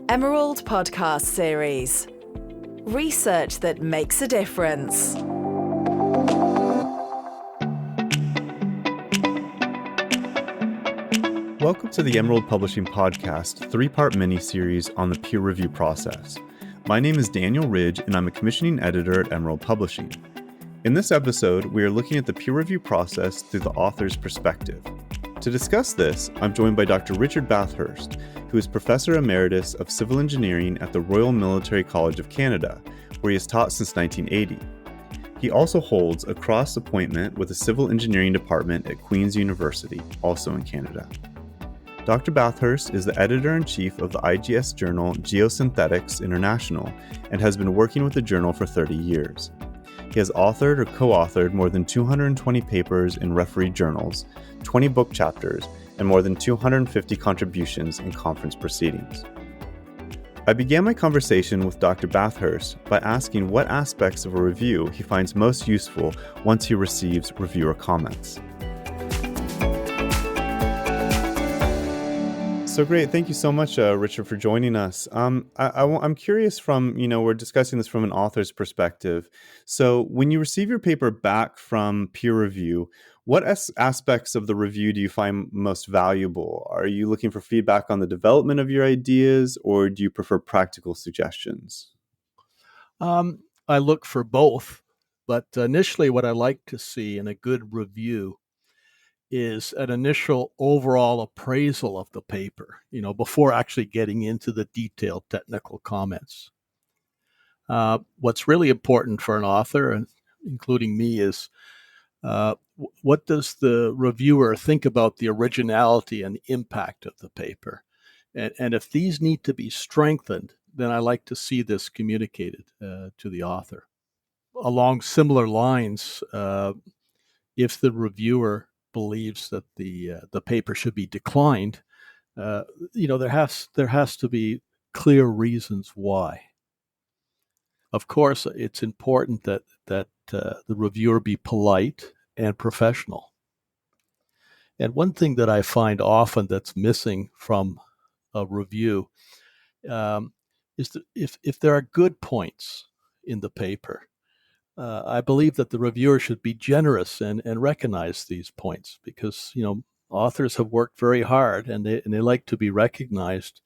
Emerald Podcast Series. Research that makes a difference. Welcome to the Emerald Publishing Podcast, three-part mini-series on the peer review process. My name is Daniel Ridge, and I'm a commissioning editor at Emerald Publishing. In this episode, we are looking at the peer review process through the author's perspective. To discuss this, I'm joined by Dr. Richard Bathurst, who is Professor Emeritus of Civil Engineering at the Royal Military College of Canada, where he has taught since 1980. He also holds a cross appointment with the Civil Engineering Department at Queen's University, also in Canada. Dr. Bathurst is the editor-in-chief of the IGS journal Geosynthetics International and has been working with the journal for 30 years. He has authored or co-authored more than 220 papers in refereed journals, 20 book chapters, and more than 250 contributions in conference proceedings. I began my conversation with Dr. Bathurst by asking what aspects of a review he finds most useful once he receives reviewer comments. So great. Thank you so much, Richard, for joining us. I'm curious we're discussing this from an author's perspective. So when you receive your paper back from peer review, what aspects of the review do you find most valuable? Are you looking for feedback on the development of your ideas, or do you prefer practical suggestions? I look for both, but initially what I like to see in a good review is an initial overall appraisal of the paper, before actually getting into the detailed technical comments. What's really important for an author, and including me, is what does the reviewer think about the originality and the impact of the paper? And if these need to be strengthened, then I like to see this communicated to the author. Along similar lines, if the reviewer believes that the paper should be declined, there has to be clear reasons why. Of course, it's important that the reviewer be polite and professional. And one thing that I find often that's missing from a review is that if there are good points in the paper, I believe that the reviewer should be generous and recognize these points, because authors have worked very hard and they like to be recognized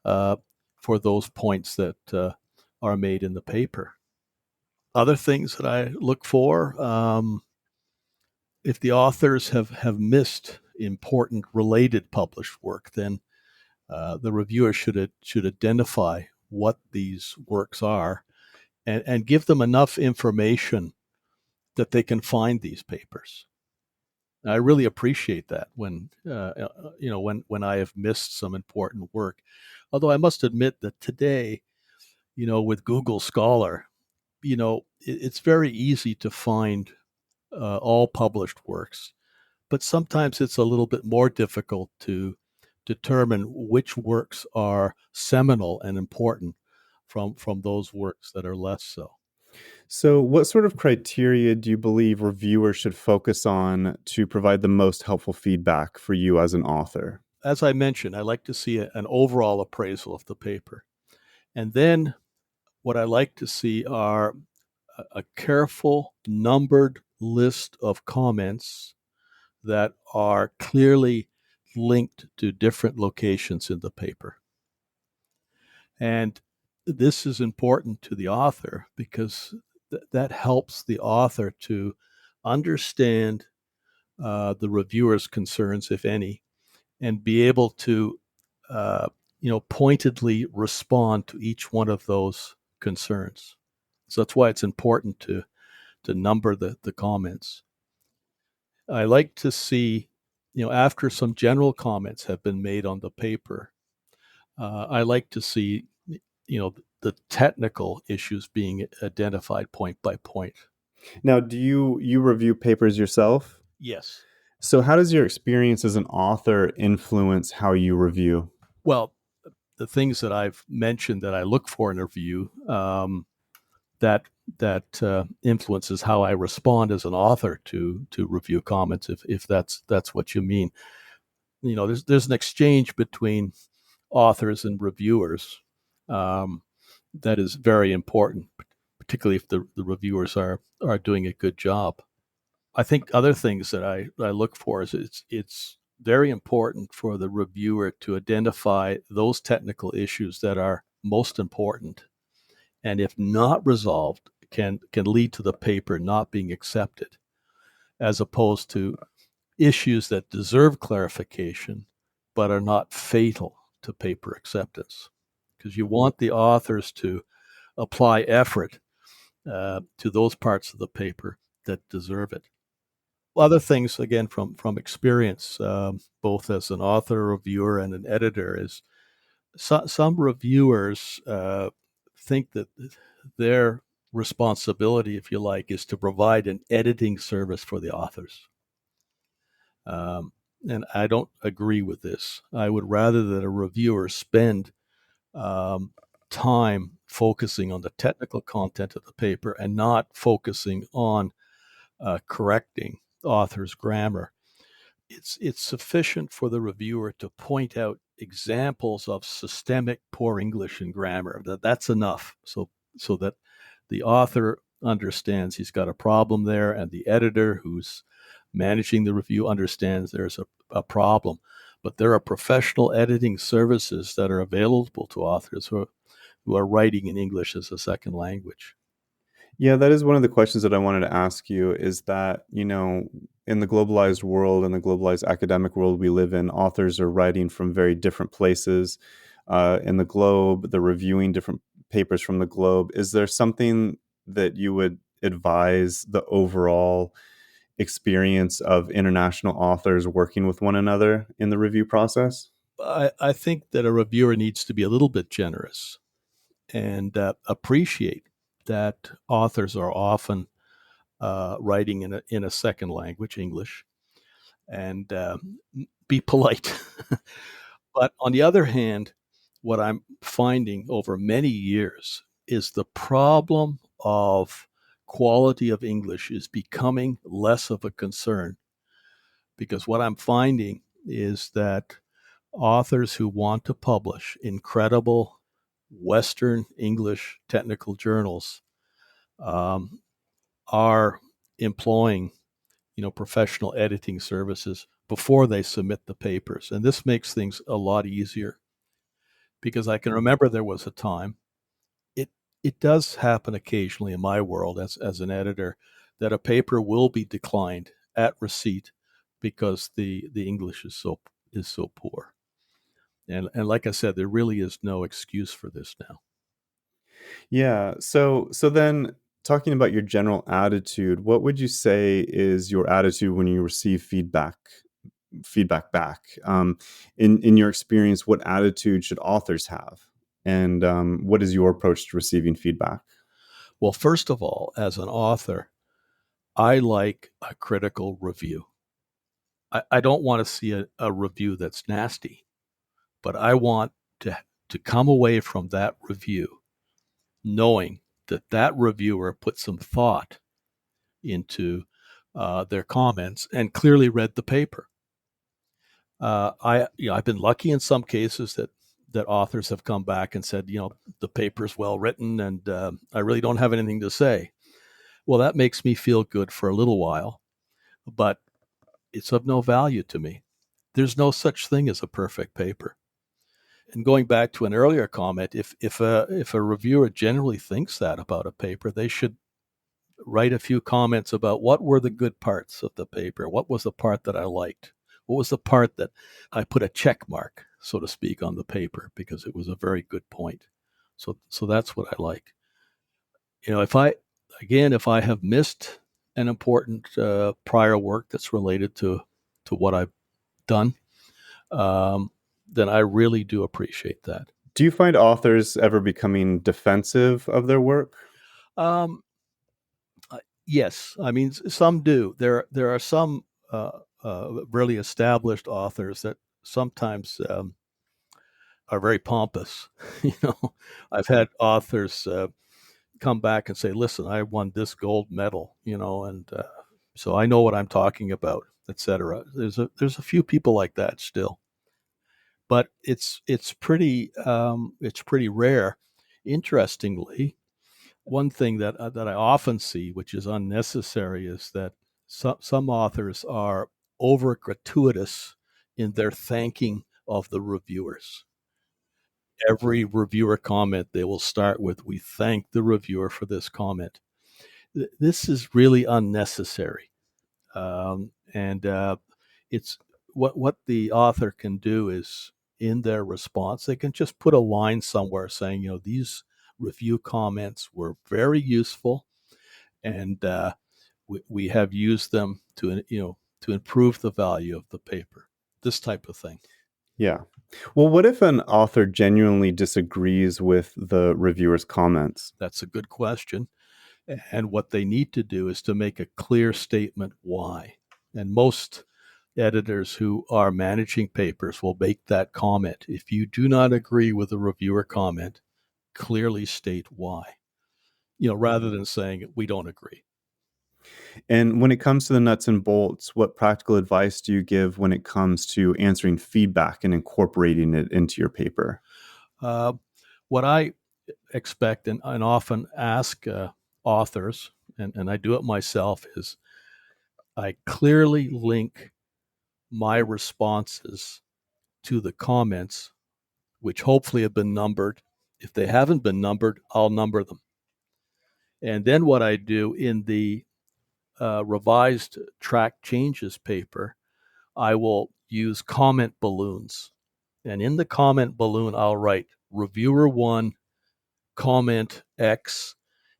for those points that are made in the paper. Other things that I look for, if the authors have missed important related published work, then the reviewer should identify what these works are and give them enough information that they can find these papers. I really appreciate that when I have missed some important work. Although I must admit that today, with Google Scholar, it's very easy to find all published works, but sometimes it's a little bit more difficult to determine which works are seminal and important from those works that are less so. So what sort of criteria do you believe reviewers should focus on to provide the most helpful feedback for you as an author? As I mentioned, I like to see an overall appraisal of the paper. And then what I like to see are a careful, numbered list of comments that are clearly linked to different locations in the paper. And this is important to the author because that helps the author to understand the reviewer's concerns, if any, and be able to pointedly respond to each one of those concerns. So that's why it's important to number the comments. I like to see, after some general comments have been made on the paper, I like to see, the technical issues being identified point by point. Now, do you review papers yourself? Yes. So how does your experience as an author influence how you review? Well, the things that I've mentioned that I look for in a review, that influences how I respond as an author to review comments, if that's what you mean. There's an exchange between authors and reviewers, Um, that is very important, particularly if the reviewers are doing a good job. I think other things that I look for is it's very important for the reviewer to identify those technical issues that are most important, and if not resolved, can lead to the paper not being accepted, as opposed to issues that deserve clarification but are not fatal to paper acceptance. Because you want the authors to apply effort to those parts of the paper that deserve it. Other things, again, from experience, both as an author, reviewer, and an editor, is some reviewers think that their responsibility, if you like, is to provide an editing service for the authors. And I don't agree with this. I would rather that a reviewer spend time focusing on the technical content of the paper and not focusing on correcting author's grammar. It's sufficient for the reviewer to point out examples of systemic poor English and grammar. That's enough, so that the author understands he's got a problem there, and the editor who's managing the review understands there's a problem. But there are professional editing services that are available to authors who are writing in English as a second language. Yeah, that is one of the questions that I wanted to ask you, is that, in the globalized world, in the globalized academic world we live in, authors are writing from very different places in the globe. They're reviewing different papers from the globe. Is there something that you would advise the overall experience of international authors working with one another in the review process? I think that a reviewer needs to be a little bit generous and appreciate that authors are often writing in a second language, English, and be polite. But on the other hand, what I'm finding over many years is the problem of quality of English is becoming less of a concern, because what I'm finding is that authors who want to publish incredible Western English technical journals um, are employing, professional editing services before they submit the papers, and this makes things a lot easier. Because I can remember there was a time, it it does happen occasionally in my world as an editor, that a paper will be declined at receipt because the English is so poor. And like I said, there really is no excuse for this now. Yeah. So then, talking about your general attitude, what would you say is your attitude when you receive feedback back? In your experience, what attitude should authors have? And what is your approach to receiving feedback? Well, first of all, as an author, I like a critical review. I don't want to see a review that's nasty, but I want to come away from that review knowing that reviewer put some thought into their comments and clearly read the paper. I've been lucky in some cases that authors have come back and said, the paper's well written, and I really don't have anything to say. Well, that makes me feel good for a little while, but it's of no value to me. There's no such thing as a perfect paper. And going back to an earlier comment, if a reviewer generally thinks that about a paper, they should write a few comments about what were the good parts of the paper, what was the part that I liked, what was the part that I put a check mark, so to speak, on the paper because it was a very good point. So that's what I like. If I have missed an important prior work that's related to what I've done, then I really do appreciate that. Do you find authors ever becoming defensive of their work? Um, yes, I mean some do. There are some really established authors that sometimes are very pompous. I've had authors come back and say, "Listen, I won this gold medal," and so I know what I'm talking about, etc. There's a few people like that still. but it's pretty rare. Interestingly, one thing that I often see, which is unnecessary, is that some authors are over gratuitous in their thanking of the reviewers. Every reviewer comment, they will start with, "We thank the reviewer for this comment." This is really unnecessary. And it's what the author can do is, in their response, they can just put a line somewhere saying, these review comments were very useful, and we have used them to improve the value of the paper. This type of thing. Yeah. Well, what if an author genuinely disagrees with the reviewer's comments? That's a good question. And what they need to do is to make a clear statement why. And most editors who are managing papers will make that comment. If you do not agree with the reviewer comment, clearly state why, rather than saying we don't agree. And when it comes to the nuts and bolts, what practical advice do you give when it comes to answering feedback and incorporating it into your paper? What I expect and often ask authors, and I do it myself, is I clearly link my responses to the comments, which hopefully have been numbered. If they haven't been numbered, I'll number them. And then what I do in the revised track changes paper, I will use comment balloons. And in the comment balloon, I'll write reviewer 1, comment X,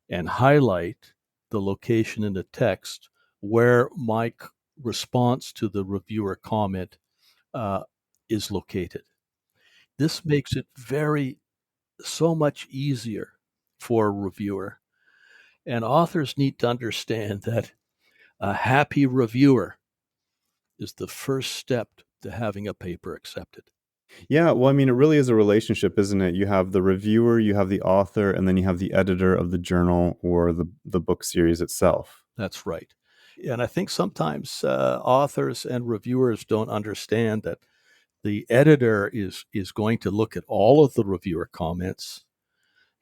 and highlight the location in the text where my response to the reviewer comment is located. This makes it so much easier for a reviewer. And authors need to understand that a happy reviewer is the first step to having a paper accepted. Yeah, well, I mean, it really is a relationship, isn't it? You have the reviewer, you have the author, and then you have the editor of the journal or the book series itself. That's right. And I think sometimes authors and reviewers don't understand that the editor is going to look at all of the reviewer comments.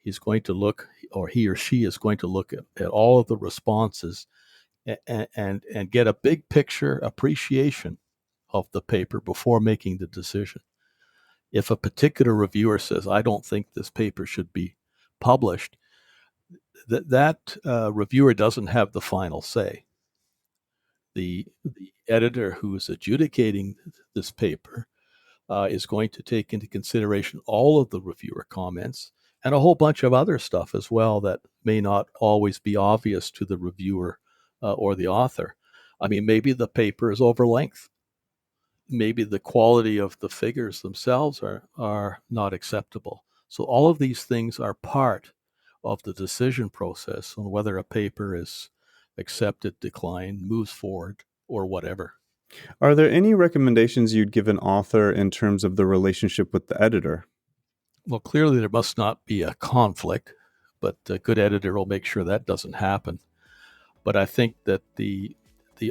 He's going to look, or he or she is going to look at all of the responses and get a big picture appreciation of the paper before making the decision. If a particular reviewer says, "I don't think this paper should be published," that reviewer doesn't have the final say. The editor who is adjudicating this paper is going to take into consideration all of the reviewer comments and a whole bunch of other stuff as well that may not always be obvious to the reviewer or the author. I mean, maybe the paper is over length. Maybe the quality of the figures themselves are not acceptable. So all of these things are part of the decision process on whether a paper is accepted, declined, moves forward, or whatever. Are there any recommendations you'd give an author in terms of the relationship with the editor? Well, clearly there must not be a conflict, but a good editor will make sure that doesn't happen. But I think that the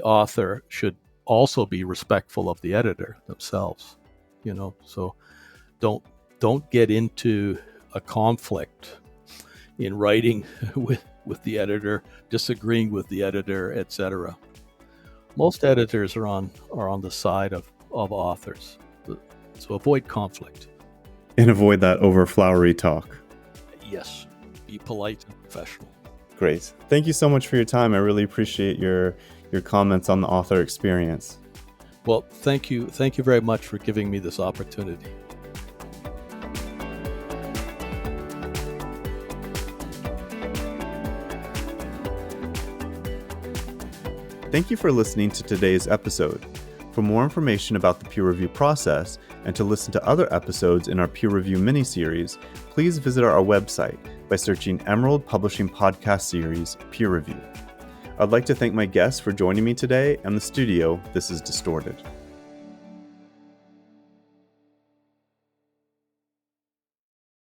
author should also be respectful of the editor themselves, so don't get into a conflict in writing with the editor, disagreeing with the editor, etc. Most editors are on the side of authors, so avoid conflict. And avoid that over flowery talk. Yes, be polite and professional. Great. Thank you so much for your time. I really appreciate your comments on the author experience. Well, thank you very much for giving me this opportunity. Thank you for listening to today's episode. For more information about the peer review process and to listen to other episodes in our peer review mini-series, please visit our website by searching Emerald Publishing Podcast Series Peer Review. I'd like to thank my guests for joining me today and the studio, This is Distorted.